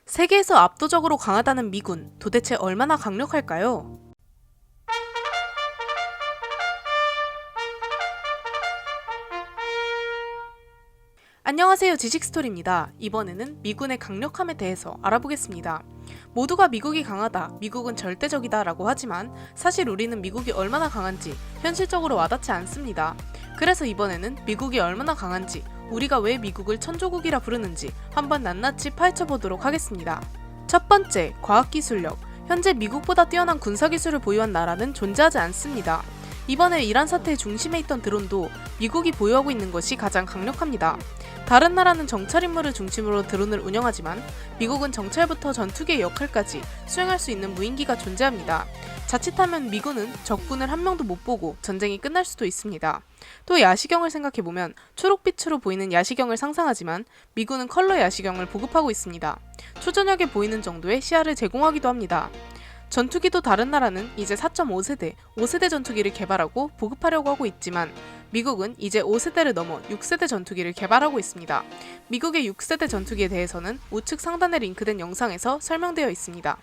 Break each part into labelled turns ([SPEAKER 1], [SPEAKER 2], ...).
[SPEAKER 1] 세계에서 압도적으로 강하다는 미군, 도대체 얼마나 강력할까요? 안녕하세요, 지식스토리입니다. 이번에는 미군의 강력함에 대해서 알아보겠습니다. 모두가 미국이 강하다, 미국은 절대적이다 라고 하지만 사실 우리는 미국이 얼마나 강한지 현실적으로 와닿지 않습니다. 그래서 이번에는 미국이 얼마나 강한지, 우리가 왜 미국을 천조국이라 부르는지 한번 낱낱이 파헤쳐보도록 하겠습니다. 첫 번째, 과학기술력. 현재 미국보다 뛰어난 군사기술을 보유한 나라는 존재하지 않습니다. 이번에 이란 사태의 중심에 있던 드론도 미국이 보유하고 있는 것이 가장 강력합니다. 다른 나라는 정찰 임무를 중심으로 드론을 운영하지만 미국은 정찰부터 전투기의 역할까지 수행할 수 있는 무인기가 존재합니다. 자칫하면 미군은 적군을 한 명도 못 보고 전쟁이 끝날 수도 있습니다. 또 야시경을 생각해보면 초록빛으로 보이는 야시경을 상상하지만 미군은 컬러 야시경을 보급하고 있습니다. 초저녁에 보이는 정도의 시야를 제공하기도 합니다. 전투기도 다른 나라는 이제 4.5세대, 5세대 전투기를 개발하고 보급하려고 하고 있지만 미국은 이제 5세대를 넘어 6세대 전투기를 개발하고 있습니다. 미국의 6세대 전투기에 대해서는 우측 상단에 링크된 영상에서 설명되어 있습니다.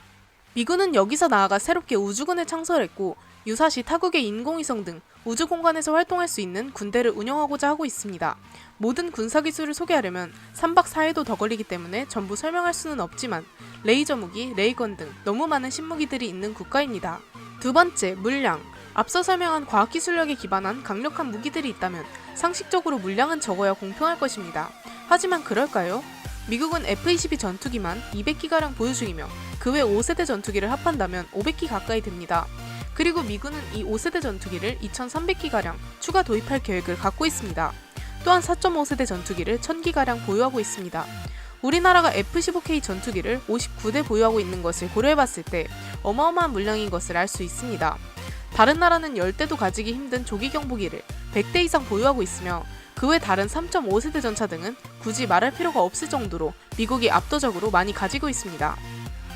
[SPEAKER 1] 미군은 여기서 나아가 새롭게 우주군을 창설했고 유사시 타국의 인공위성 등 우주 공간에서 활동할 수 있는 군대를 운영하고자 하고 있습니다. 모든 군사기술을 소개하려면 3박 4일도 더 걸리기 때문에 전부 설명할 수는 없지만 레이저 무기, 레이건 등 너무 많은 신무기들이 있는 국가입니다. 두 번째, 물량. 앞서 설명한 과학기술력에 기반한 강력한 무기들이 있다면 상식적으로 물량은 적어야 공평할 것입니다. 하지만 그럴까요? 미국은 F-22 전투기만 200기가량 보유 중이며 그 외 5세대 전투기를 합한다면 500기 가까이 됩니다. 그리고 미군은 이 5세대 전투기를 2300기가량 추가 도입할 계획을 갖고 있습니다. 또한 4.5세대 전투기를 1000기가량 보유하고 있습니다. 우리나라가 F-15K 전투기를 59대 보유하고 있는 것을 고려해봤을 때 어마어마한 물량인 것을 알 수 있습니다. 다른 나라는 10대도 가지기 힘든 조기 경보기를 100대 이상 보유하고 있으며 그 외 다른 3.5세대 전차 등은 굳이 말할 필요가 없을 정도로 미국이 압도적으로 많이 가지고 있습니다.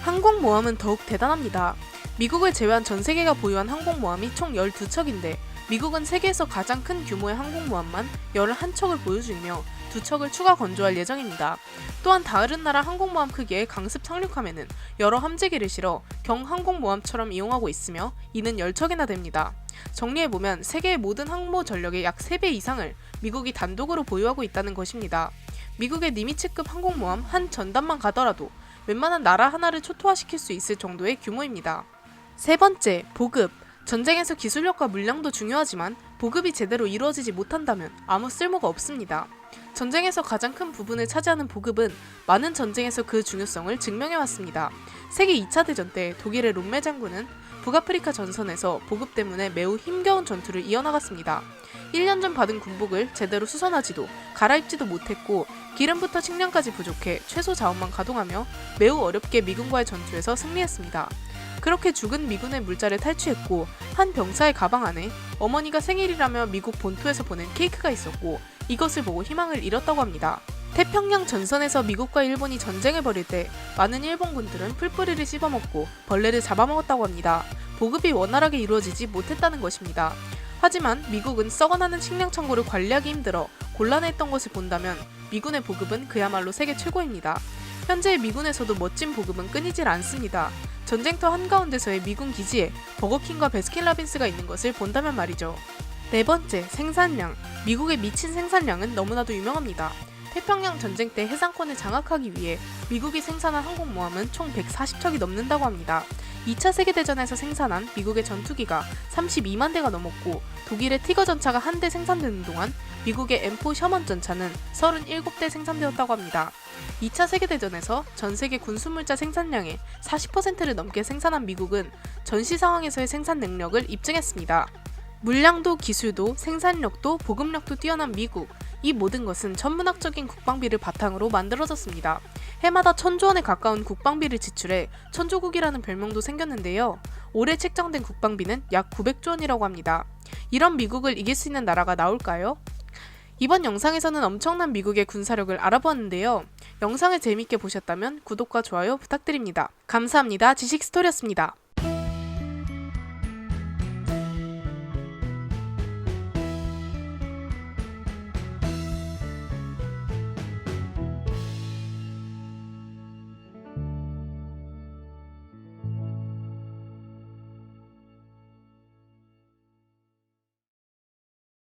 [SPEAKER 1] 항공모함은 더욱 대단합니다. 미국을 제외한 전 세계가 보유한 항공모함이 총 12척인데 미국은 세계에서 가장 큰 규모의 항공모함만 11척을 보유 중이며 2척을 추가 건조할 예정입니다. 또한 다른 나라 항공모함 크기의 강습 상륙함에는 여러 함재기를 실어 경항공모함처럼 이용하고 있으며 이는 10척이나 됩니다. 정리해보면 세계의 모든 항모 전력의 약 3배 이상을 미국이 단독으로 보유하고 있다는 것입니다. 미국의 니미츠급 항공모함 한 전단만 가더라도 웬만한 나라 하나를 초토화시킬 수 있을 정도의 규모입니다. 세 번째, 보급. 전쟁에서 기술력과 물량도 중요하지만 보급이 제대로 이루어지지 못한다면 아무 쓸모가 없습니다. 전쟁에서 가장 큰 부분을 차지하는 보급은 많은 전쟁에서 그 중요성을 증명해왔습니다. 세계 2차 대전 때 독일의 롬메 장군은 북아프리카 전선에서 보급 때문에 매우 힘겨운 전투를 이어나갔습니다. 1년 전 받은 군복을 제대로 수선하지도 갈아입지도 못했고 기름부터 식량까지 부족해 최소 자원만 가동하며 매우 어렵게 미군과의 전투에서 승리했습니다. 그렇게 죽은 미군의 물자를 탈취했고 한 병사의 가방 안에 어머니가 생일이라며 미국 본토에서 보낸 케이크가 있었고 이것을 보고 희망을 잃었다고 합니다. 태평양 전선에서 미국과 일본이 전쟁을 벌일 때 많은 일본군들은 풀뿌리를 씹어먹고 벌레를 잡아먹었다고 합니다. 보급이 원활하게 이루어지지 못했다는 것입니다. 하지만 미국은 썩어나는 식량 창고를 관리하기 힘들어 곤란했던 것을 본다면 미군의 보급은 그야말로 세계 최고입니다. 현재 미군에서도 멋진 보급은 끊이질 않습니다. 전쟁터 한가운데서의 미군 기지에 버거킹과 베스킨라빈스가 있는 것을 본다면 말이죠. 네 번째, 생산량. 미국의 미친 생산량은 너무나도 유명합니다. 태평양 전쟁 때 해상권을 장악하기 위해 미국이 생산한 항공모함은 총 140척이 넘는다고 합니다. 2차 세계대전에서 생산한 미국의 전투기가 32만 대가 넘었고 독일의 티거 전차가 한 대 생산되는 동안 미국의 M4 셔먼 전차는 37대 생산되었다고 합니다. 2차 세계대전에서 전 세계 군수물자 생산량의 40%를 넘게 생산한 미국은 전시 상황에서의 생산 능력을 입증했습니다. 물량도 기술도 생산력도 보급력도 뛰어난 미국. 이 모든 것은 천문학적인 국방비를 바탕으로 만들어졌습니다. 해마다 1000조 원에 가까운 국방비를 지출해 천조국이라는 별명도 생겼는데요. 올해 책정된 국방비는 약 900조 원이라고 합니다. 이런 미국을 이길 수 있는 나라가 나올까요? 이번 영상에서는 엄청난 미국의 군사력을 알아보았는데요. 영상을 재밌게 보셨다면 구독과 좋아요 부탁드립니다. 감사합니다. 지식스토리였습니다.